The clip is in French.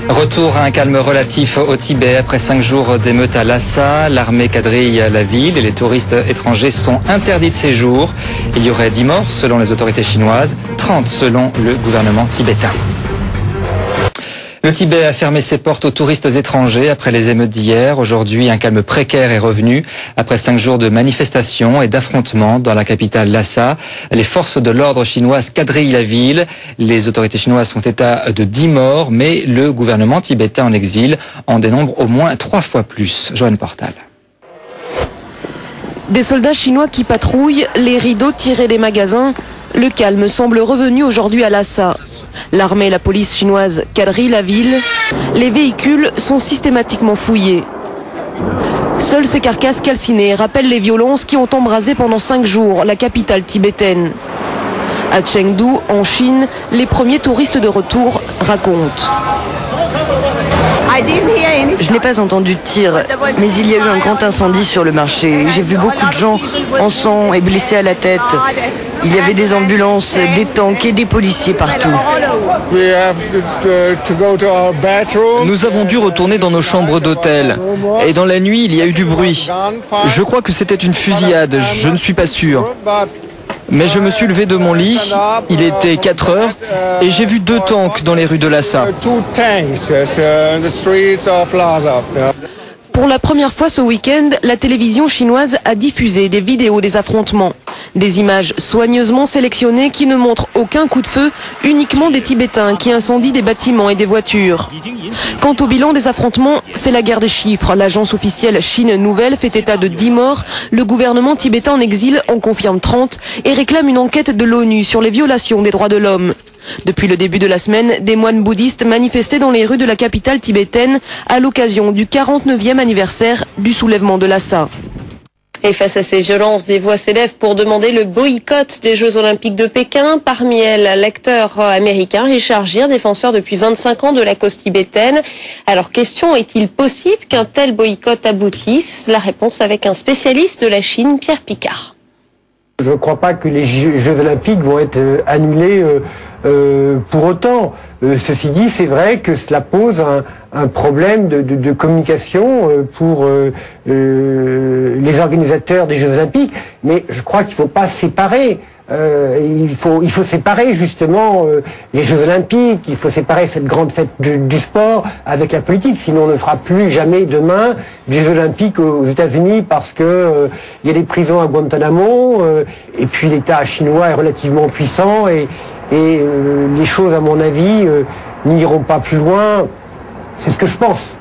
Retour à un calme relatif au Tibet après 5 jours d'émeutes à Lhasa. L'armée quadrille la ville et les touristes étrangers sont interdits de séjour. Il y aurait 10 morts selon les autorités chinoises, 30 selon le gouvernement tibétain. Le Tibet a fermé ses portes aux touristes étrangers après les émeutes d'hier. Aujourd'hui, un calme précaire est revenu après 5 jours de manifestations et d'affrontements dans la capitale Lhasa. Les forces de l'ordre chinoises quadrillent la ville. Les autorités chinoises font état de 10 morts, mais le gouvernement tibétain en exil en dénombre au moins 3 fois plus. Joanne Portal. Des soldats chinois qui patrouillent, les rideaux tirés des magasins. Le calme semble revenu aujourd'hui à Lhasa. L'armée et la police chinoise quadrillent la ville. Les véhicules sont systématiquement fouillés. Seules ces carcasses calcinées rappellent les violences qui ont embrasé pendant 5 jours la capitale tibétaine. À Chengdu, en Chine, les premiers touristes de retour racontent. Je n'ai pas entendu de tir, mais il y a eu un grand incendie sur le marché. J'ai vu beaucoup de gens en sang et blessés à la tête. Il y avait des ambulances, des tanks et des policiers partout. Nous avons dû retourner dans nos chambres d'hôtel. Et dans la nuit, il y a eu du bruit. Je crois que c'était une fusillade, je ne suis pas sûr. Mais je me suis levé de mon lit, il était 4 heures, et j'ai vu 2 tanks dans les rues de Lhasa. Pour la première fois ce week-end, la télévision chinoise a diffusé des vidéos des affrontements. Des images soigneusement sélectionnées qui ne montrent aucun coup de feu, uniquement des Tibétains qui incendient des bâtiments et des voitures. Quant au bilan des affrontements, c'est la guerre des chiffres. L'agence officielle Chine Nouvelle fait état de 10 morts. Le gouvernement tibétain en exil en confirme 30 et réclame une enquête de l'ONU sur les violations des droits de l'homme. Depuis le début de la semaine, des moines bouddhistes manifestaient dans les rues de la capitale tibétaine à l'occasion du 49e anniversaire du soulèvement de Lhasa. Et face à ces violences, des voix s'élèvent pour demander le boycott des Jeux Olympiques de Pékin. Parmi elles, l'acteur américain Richard Gere, défenseur depuis 25 ans de la cause tibétaine. Alors, question, est-il possible qu'un tel boycott aboutisse? La réponse avec un spécialiste de la Chine, Pierre Picard. Je ne crois pas que les Jeux Olympiques vont être annulés pour autant. Ceci dit, c'est vrai que cela pose un problème de communication pour les organisateurs des Jeux Olympiques. Mais je crois qu'il ne faut pas séparer. Il faut séparer justement les Jeux Olympiques, il faut séparer cette grande fête du sport avec la politique, sinon on ne fera plus jamais demain des Jeux Olympiques aux États-Unis parce que il y a des prisons à Guantanamo et puis l'État chinois est relativement puissant et les choses à mon avis n'iront pas plus loin, c'est ce que je pense.